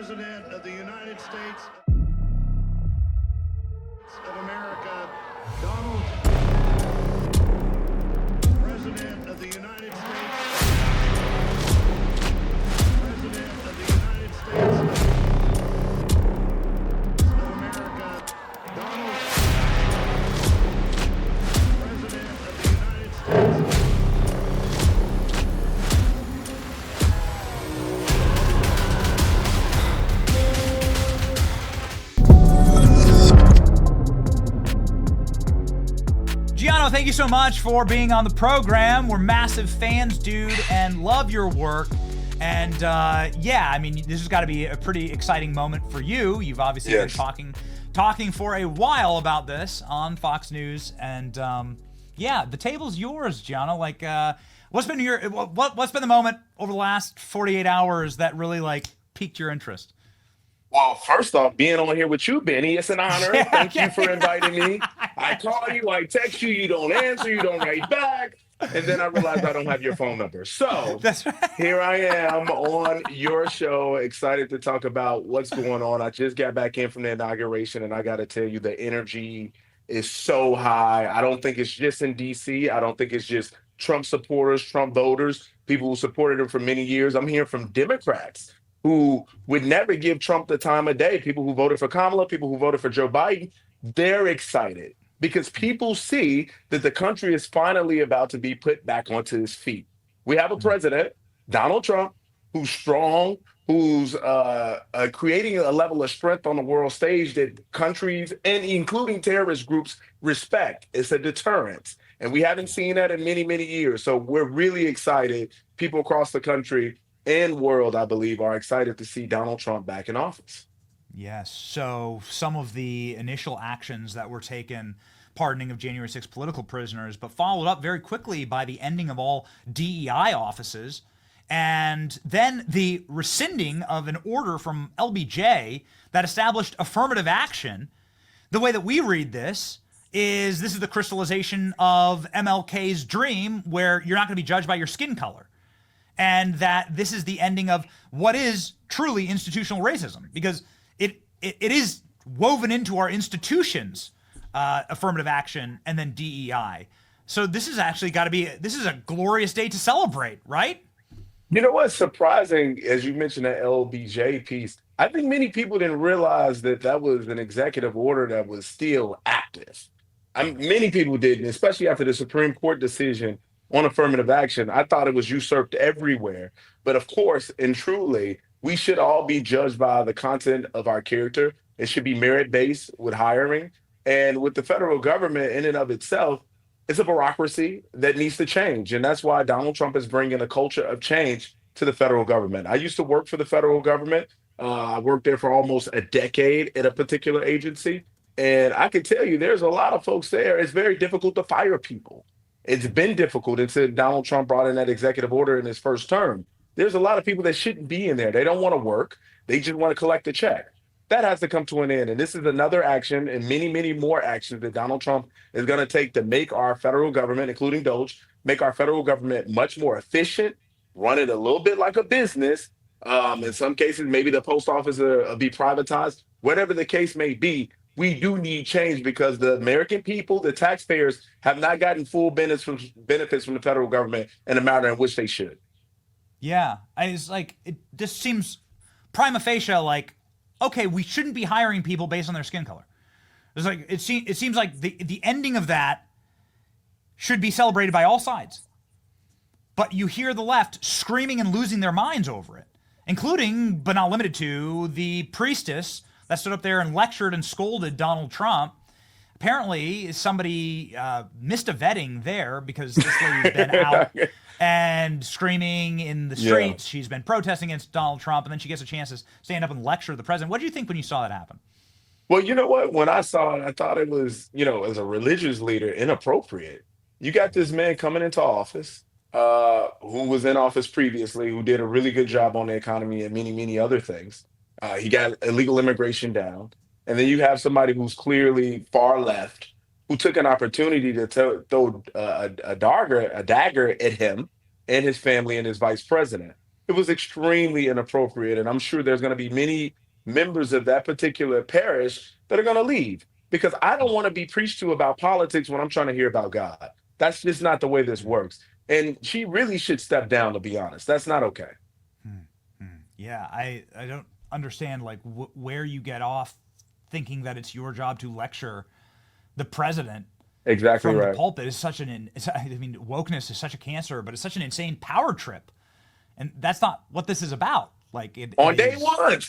President of the United States of America, Donald, President of the United States, President of the United States of America, Donald, President of the United States. Gianno, thank you so much for being on the program. We're massive fans, dude, and love your work. And yeah, I mean, this has got to be a pretty exciting moment for you. You've obviously been talking for a while about this on Fox News, and yeah, the table's yours, Gianno. Like, what's been the moment over the last 48 hours that really like piqued your interest? Well, first off, being on here with you, Benny, it's an honor. Thank you for inviting me. I call you, I text you, you don't answer, you don't write back. And then I realized I don't have your phone number. So That's right. here I am on your show, excited to talk about what's going on. I just got back in from the inauguration, and I got to tell you, the energy is so high. I don't think it's just in D.C. I don't think it's just Trump supporters, Trump voters, people who supported him for many years. I'm hearing from Democrats who would never give Trump the time of day. People who voted for Kamala, people who voted for Joe Biden, they're excited because people see that the country is finally about to be put back onto its feet. We have a president, Donald Trump, who's strong, who's creating a level of strength on the world stage that countries, and including terrorist groups, respect. It's a deterrent. And we haven't seen that in many, many years. So we're really excited. People across the country and world, I believe, are excited to see Donald Trump back in office. Yes. So some of the initial actions that were taken, pardoning of January 6th political prisoners, but followed up very quickly by the ending of all DEI offices, and then the rescinding of an order from LBJ that established affirmative action. The way that we read this is the crystallization of MLK's dream, where you're not going to be judged by your skin color. And that this is the ending of what is truly institutional racism, because it is woven into our institutions, affirmative action and then DEI. So this is actually this is a glorious day to celebrate, right? You know what's surprising, as you mentioned that LBJ piece, I think many people didn't realize that that was an executive order that was still active. Many people didn't, especially after the Supreme Court decision on affirmative action. I thought it was usurped everywhere. But of course, and truly, we should all be judged by the content of our character. It should be merit-based with hiring. And with the federal government in and of itself, it's a bureaucracy that needs to change. And that's why Donald Trump is bringing a culture of change to the federal government. I used to work for the federal government. I worked there for almost a decade at a particular agency. And I can tell you, there's a lot of folks there. It's very difficult to fire people. It's been difficult until Donald Trump brought in that executive order in his first term. There's a lot of people that shouldn't be in there. They don't want to work. They just want to collect a check. That has to come to an end. And this is another action and many, many more actions that Donald Trump is going to take to make our federal government, including DOJ, make our federal government much more efficient, run it a little bit like a business. In some cases, maybe the post office will be privatized. Whatever the case may be, we do need change because the American people, the taxpayers, have not gotten full benefits from the federal government in a manner in which they should. Yeah, it just seems prima facie like, okay, we shouldn't be hiring people based on their skin color. It's like it seems like the ending of that should be celebrated by all sides. But you hear the left screaming and losing their minds over it, including, but not limited to, the priestess that stood up there and lectured and scolded Donald Trump. Apparently, somebody missed a vetting there because this lady's been out and screaming in the streets. Yeah. She's been protesting against Donald Trump, and then she gets a chance to stand up and lecture the president. What did you think when you saw that happen? Well, you know what? When I saw it, I thought it was, as a religious leader, inappropriate. You got this man coming into office who was in office previously, who did a really good job on the economy and many, many other things. He got illegal immigration down. And then you have somebody who's clearly far left, who took an opportunity to throw a dagger at him and his family and his vice president. It was extremely inappropriate. And I'm sure there's going to be many members of that particular parish that are going to leave because I don't want to be preached to about politics when I'm trying to hear about God. That's just not the way this works. And she really should step down, to be honest. That's not okay. Yeah, I don't understand like where you get off thinking that it's your job to lecture the president Exactly from the right. pulpit. Is such I mean, wokeness is such a cancer, but it's such an insane power trip, and that's not what this is about. Like it On day is one.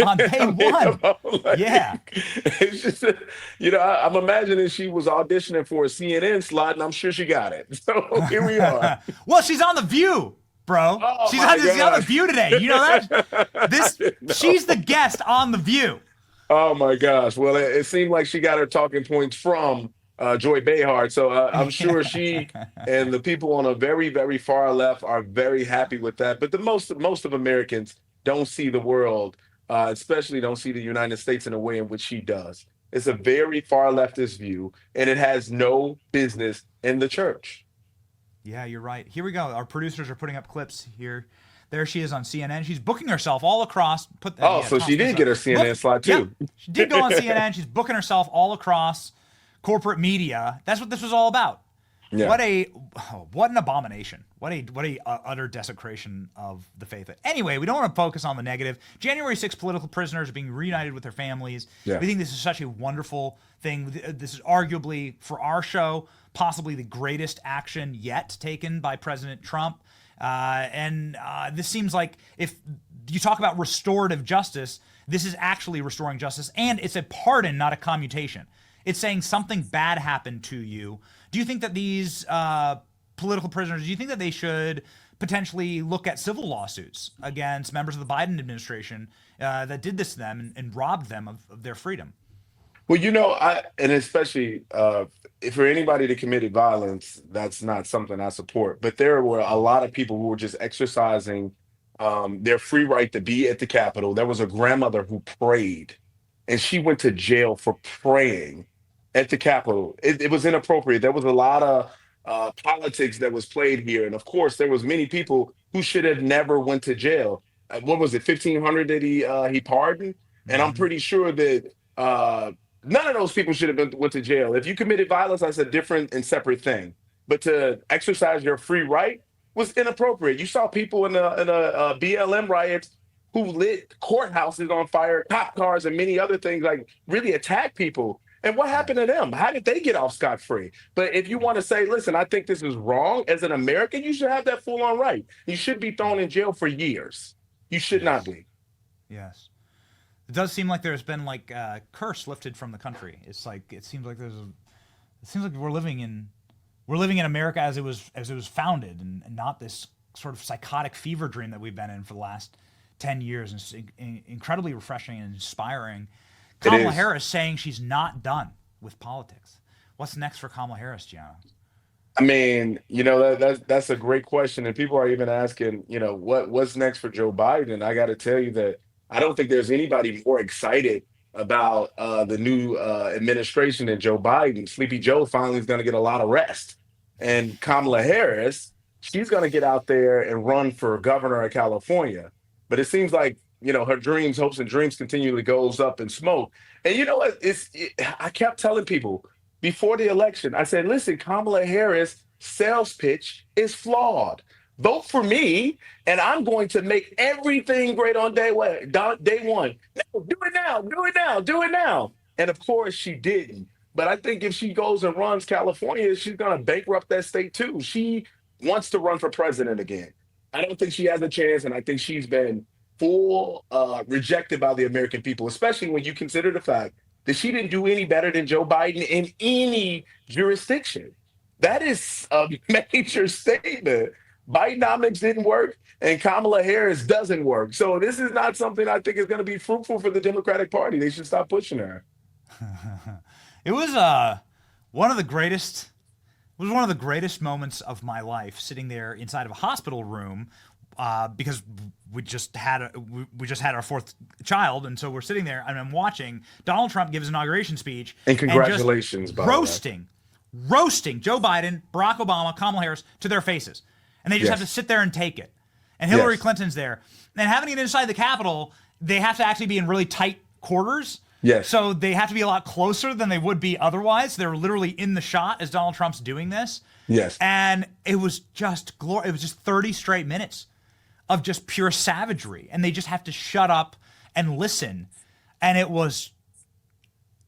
on day I mean, one. like, Yeah. it's just, I'm imagining she was auditioning for a CNN slot, and I'm sure she got it. So here we are. Well, she's on The View, bro. Oh She's my on The gosh. View today. You know that? This No. she's the guest on The View. Oh my gosh. Well, it seemed like she got her talking points from Joy Behar. So I'm sure she and the people on a very, very far left are very happy with that. But the most of Americans don't see the world, especially don't see the United States in a way in which she does. It's a very far leftist view, and it has no business in the church. Yeah, you're right. Here we go. Our producers are putting up clips here. There she is on CNN. She's booking herself all across. Oh, Yeah, so toss she this did up. get her CNN slot Yeah, too. she did go on CNN. She's booking herself all across corporate media. That's what this was all about. Yeah. What an abomination. What a utter desecration of the faith. Anyway, we don't want to focus on the negative. January 6th political prisoners are being reunited with their families. Yeah. We think this is such a wonderful thing. This is arguably, for our show, possibly the greatest action yet taken by President Trump. And this seems like, if you talk about restorative justice, this is actually restoring justice, and it's a pardon, not a commutation. It's saying something bad happened to you. Do you think that these political prisoners, do you think that they should potentially look at civil lawsuits against members of the Biden administration that did this to them and robbed them of their freedom? Well, and especially for anybody that committed violence, that's not something I support. But there were a lot of people who were just exercising their free right to be at the Capitol. There was a grandmother who prayed, and she went to jail for praying at the Capitol. It was inappropriate. There was a lot of politics that was played here, and of course, there was many people who should have never went to jail. What was it, 1,500 that he pardoned? And I'm pretty sure that none of those people should have went to jail. If you committed violence, that's a different and separate thing. But to exercise your free right was inappropriate. You saw people in a BLM riots who lit courthouses on fire, cop cars, and many other things, like really attack people. And what happened to them? How did they get off scot-free? But if you want to say, listen, I think this is wrong, as an American, you should have that full-on right. You should be thrown in jail for years. You should not be. Yes. It does seem like there's been like a curse lifted from the country. It's like it seems like we're living in America as it was founded, and not this sort of psychotic fever dream that we've been in for the last 10 years. And it's incredibly refreshing and inspiring. Kamala Harris saying she's not done with politics. What's next for Kamala Harris, Gianno? I mean, that's a great question, and people are even asking, what's next for Joe Biden? I got to tell you that I don't think there's anybody more excited about the new administration than Joe Biden. Sleepy Joe finally is going to get a lot of rest, and Kamala Harris, she's going to get out there and run for governor of California. But it seems like her dreams, hopes, and dreams continually goes up in smoke. And you know what? I kept telling people before the election, I said, listen, Kamala Harris' sales pitch is flawed. Vote for me, and I'm going to make everything great on day one. No, do it now, do it now, do it now. And of course, she didn't. But I think if she goes and runs California, she's going to bankrupt that state too. She wants to run for president again. I don't think she has a chance, and I think she's been rejected by the American people, especially when you consider the fact that she didn't do any better than Joe Biden in any jurisdiction. That is a major statement. Bidenomics didn't work, and Kamala Harris doesn't work. So this is not something I think is going to be fruitful for the Democratic Party. They should stop pushing her. It was one of the greatest. It was one of the greatest moments of my life, sitting there inside of a hospital room, because we just had our fourth child, and so we're sitting there and I'm watching Donald Trump give his inauguration speech. And congratulations, and just roasting Joe Biden, Barack Obama, Kamala Harris to their faces, and they just have to sit there and take it. and Hillary Yes. Clinton's there. And having it inside the Capitol, they have to actually be in really tight quarters. Yes. So they have to be a lot closer than they would be otherwise. They're literally in the shot as Donald Trump's doing this. Yes. And it was just It was just 30 straight minutes of just pure savagery. And they just have to shut up and listen. And it was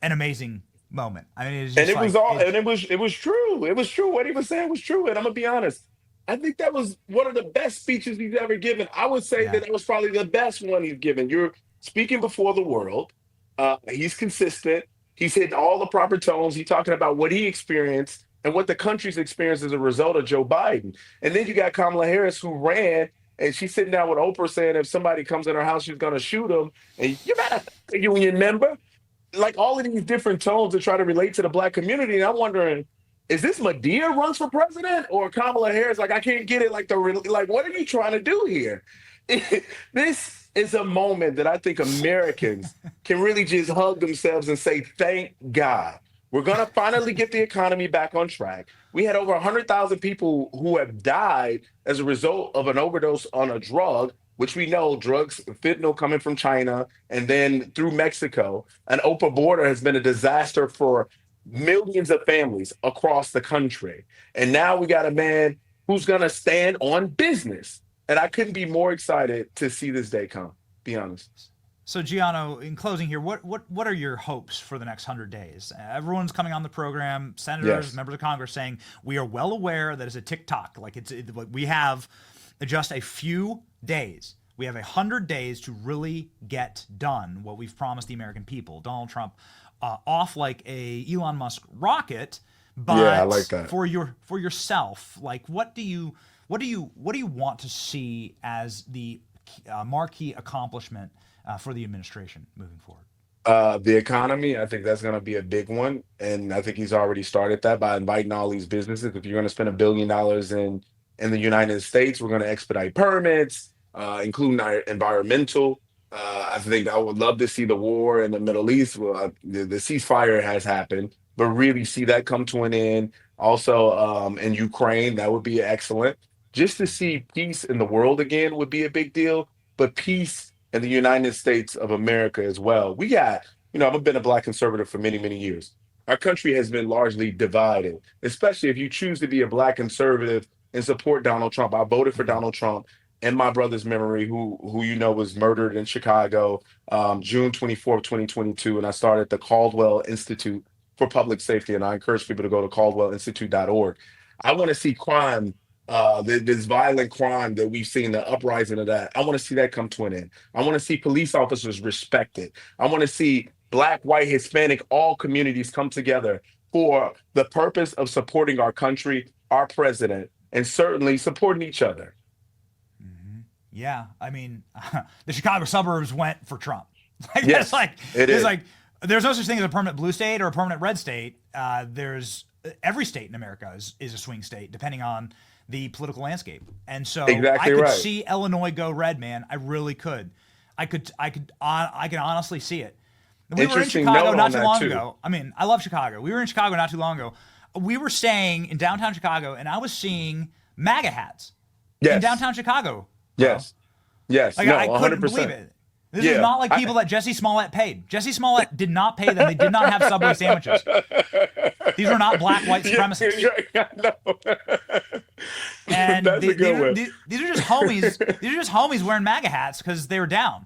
an amazing moment. I mean, it was just And it like, was all, and it was true. It was true. What he was saying was true. And I'm gonna be honest. I think that was one of the best speeches he's ever given. I would say yeah. that was probably the best one he's given. You're speaking before the world. He's consistent. He's hitting all the proper tones. He's talking about what he experienced and what the country's experienced as a result of Joe Biden. And then you got Kamala Harris, who ran, and she's sitting down with Oprah saying if somebody comes in her house, she's going to shoot them. And you better, union member, like all of these different tones to try to relate to the black community. And I'm wondering, is this MADEA runs for president or Kamala Harris? Like, I can't get it. Like, what are you trying to do here? This is a moment that I think Americans can really just hug themselves and say, thank God. We're going to finally get the economy back on track. We had over 100,000 people who have died as a result of an overdose on a drug, which we know drugs, fentanyl coming from China and then through Mexico. An open border has been a disaster for millions of families across the country. And now we got a man who's going to stand on business. And I couldn't be more excited to see this day come, be honest. So, Gianno, in closing here, what are your hopes for the next 100 days? Everyone's coming on the program, senators, Yes. members of Congress, saying we are well aware that it's a tick-tock. Like we have just a few days. We have 100 days to really get done what we've promised the American people. Donald Trump off like a Elon Musk rocket, but Yeah, I like that. for yourself, like what do you want to see as the marquee accomplishment for the administration moving forward? The economy, I think that's going to be a big one. And I think he's already started that by inviting all these businesses. If you're going to spend $1 billion in the United States, we're going to expedite permits, including our environmental. I think I would love to see the war in the Middle East. Well, the ceasefire has happened, but really see that come to an end. Also, in Ukraine, that would be excellent. Just to see peace in the world again would be a big deal, but peace in the United States of America as well. We got, I've been a Black conservative for many, many years. Our country has been largely divided, especially if you choose to be a Black conservative and support Donald Trump. I voted for Donald Trump in my brother's memory, who was murdered in Chicago, June 24th, 2022. And I started the Caldwell Institute for Public Safety. And I encourage people to go to caldwellinstitute.org. I want to see crime, this violent crime that we've seen, the uprising of that. I want to see that come to an end. I want to see police officers respected. I want to see Black, white, Hispanic, all communities come together for the purpose of supporting our country, our president, and certainly supporting each other. Yeah, I mean, the Chicago suburbs went for Trump. Yes, There's no such thing as a permanent blue state or a permanent red state. There's every state in America is a swing state, depending on the political landscape. And so Exactly I could right. see Illinois go red, man. I really could. I can honestly see it. We were in Interesting Chicago note not on too that, long too. ago. I mean, I love Chicago. We were in Chicago not too long ago. We were staying in downtown Chicago, and I was seeing MAGA hats in Yes. downtown Chicago. Yes. Yes. Like, No, I couldn't 100%. believe it. This Yeah. is not like people that Jesse Smollett paid. Jesse Smollett did not pay them. They did not have Subway sandwiches. These are not black, white supremacists. Yeah, I know. And That's a good one. these are just homies. These are just homies wearing MAGA hats because they were down.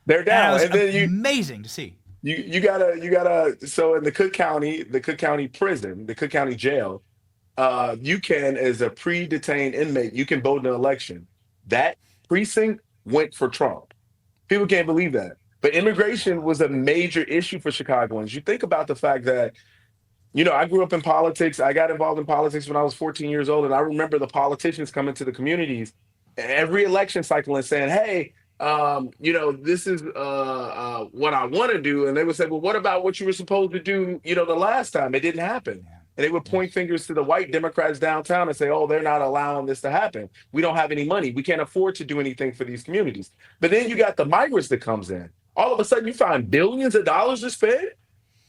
They're And it down. was And then amazing to see. you gotta so in the Cook County prison, the Cook County jail, you can, as a pre-detained inmate, you can vote in an election. That precinct went for Trump. People can't believe that. But immigration was a major issue for Chicagoans. You think about the fact that, I grew up in politics. I got involved in politics when I was 14 years old. And I remember the politicians coming to the communities every election cycle and saying, hey, this is what I want to do. And they would say, well, what about what you were supposed to do, the last time? It didn't happen. And they would point fingers to the white Democrats downtown and say, oh, they're not allowing this to happen. We don't have any money. We can't afford to do anything for these communities. But then you got the migrants that comes in. All of a sudden, you find billions of dollars to spend.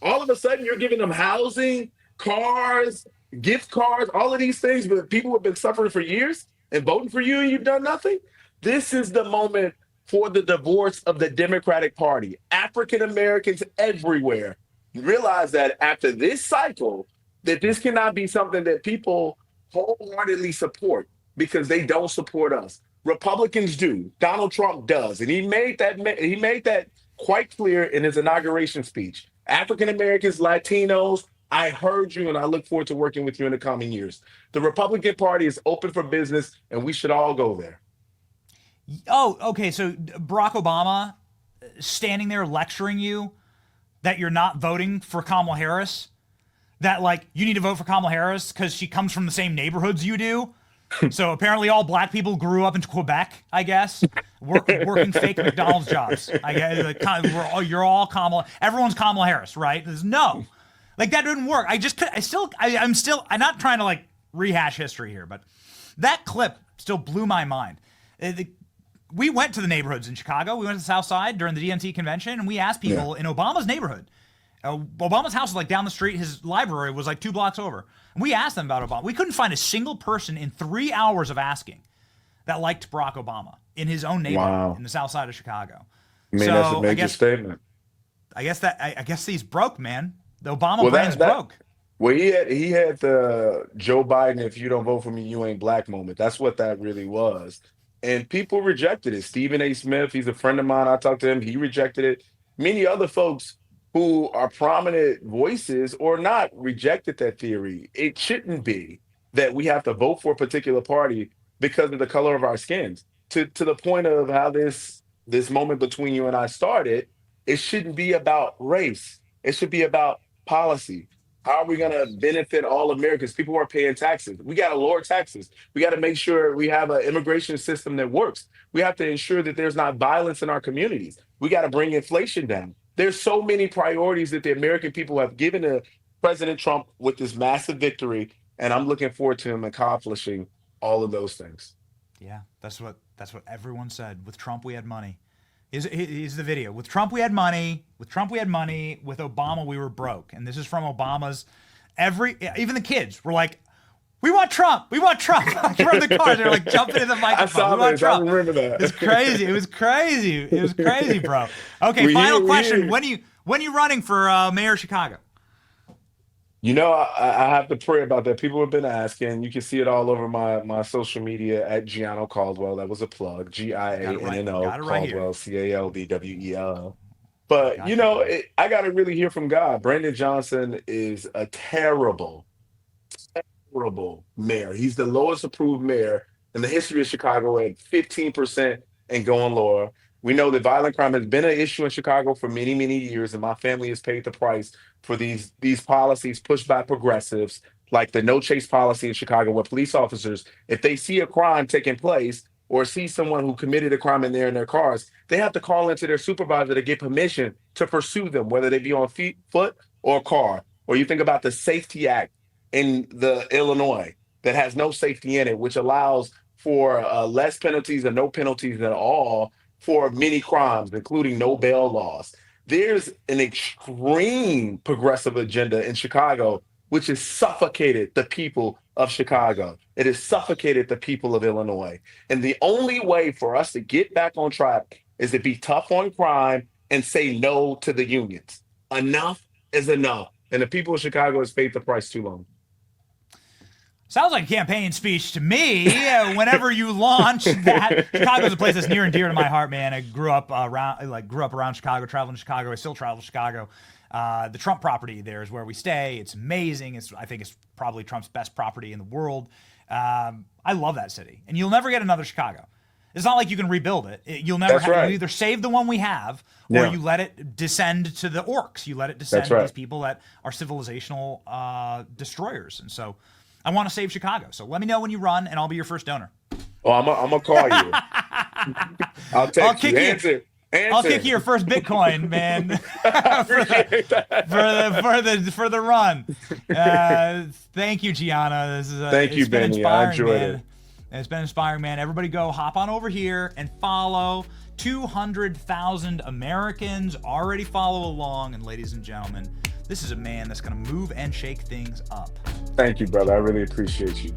All of a sudden, you're giving them housing, cars, gift cards, all of these things. But people have been suffering for years and voting for you, and you've done nothing. This is the moment for the divorce of the Democratic Party. African Americans everywhere realize that after this cycle, that this cannot be something that people wholeheartedly support because they don't support us. Republicans do. Donald Trump does, and he made that quite clear in his inauguration speech. African Americans, Latinos, I heard you, and I look forward to working with you in the coming years. The Republican Party is open for business, and we should all go there. Oh, okay. So Barack Obama standing there lecturing you that you're not voting for Kamala Harris, that like you need to vote for Kamala Harris because she comes from the same neighborhoods you do. So apparently all black people grew up in Quebec, I guess, working fake McDonald's jobs. I guess like, you're all Kamala. Everyone's Kamala Harris, right? There's no, like that didn't work. I'm not trying to like rehash history here, but that clip still blew my mind. We went to the neighborhoods in Chicago. We went to the South Side during the DNC convention, and we asked people in Obama's neighborhood. Obama's house was like down the street. His library was like 2 blocks over. And we asked them about Obama. We couldn't find a single person in 3 hours of asking that liked Barack Obama in his own neighborhood in the South Side of Chicago. I mean, that's a major statement. I guess he's broke, man. The Obama brand's broke. Well, he had the Joe Biden, if you don't vote for me, you ain't black moment. That's what that really was. And people rejected it. Stephen A. Smith, he's a friend of mine. I talked to him. He rejected it. Many other folks who are prominent voices or not rejected that theory. It shouldn't be that we have to vote for a particular party because of the color of our skins. To the point of how this moment between you and I started, it shouldn't be about race. It should be about policy. How are we going to benefit all Americans? People who are paying taxes. We got to lower taxes. We got to make sure we have an immigration system that works. We have to ensure that there's not violence in our communities. We got to bring inflation down. There's so many priorities that the American people have given to President Trump with this massive victory, and I'm looking forward to him accomplishing all of those things. Yeah, that's what everyone said. With Trump, we had money. Is the video. With Trump, we had money. With Trump, we had money. With Obama, we were broke. And this is from Obama's. Even the kids were like, we want Trump. We want Trump. From the cars, they're like jumping in the microphone. I saw we want this. Trump. I remember that. It's crazy. It was crazy, bro. Okay, final question. When are you running for mayor of Chicago? You know, I have to pray about that. People have been asking. You can see it all over my social media at Gianno Caldwell. That was a plug. Gianno Caldwell, Caldwell. But, I got to really hear from God. Brandon Johnson is a terrible mayor. He's the lowest approved mayor in the history of Chicago at 15% and going lower. We know that violent crime has been an issue in Chicago for many, many years, and my family has paid the price for these policies pushed by progressives, like the no chase policy in Chicago, where police officers, if they see a crime taking place or see someone who committed a crime in their cars, they have to call into their supervisor to get permission to pursue them, whether they be on foot or car. Or you think about the Safety Act in the Illinois that has no safety in it, which allows for less penalties or no penalties at all for many crimes, including no bail laws. There's an extreme progressive agenda in Chicago, which has suffocated the people of Chicago. It has suffocated the people of Illinois. And the only way for us to get back on track is to be tough on crime and say no to the unions. Enough is enough. And the people of Chicago has paid the price too long. Sounds like a campaign speech to me. Whenever you launch that, Chicago's a place that's near and dear to my heart, man. I grew up around Chicago, traveling to Chicago. I still travel to Chicago. The Trump property there is where we stay. It's amazing. I think it's probably Trump's best property in the world. I love that city, and you'll never get another Chicago. It's not like you can rebuild it. You'll never have. Right. You either save the one we have, or you let it descend to the orcs. You let it descend to these people that are civilizational destroyers, and so. I want to save Chicago. So let me know when you run, and I'll be your first donor. Oh, I'm gonna call you. I'll text you. Answer. I'll kick you your first Bitcoin, man. for the run. Thank you, Gianna. Thank you, Benny. I enjoyed it. It's been inspiring, man. Everybody go hop on over here and follow. 200,000 Americans already follow along, and ladies and gentlemen, this is a man that's going to move and shake things up. Thank you, brother. I really appreciate you.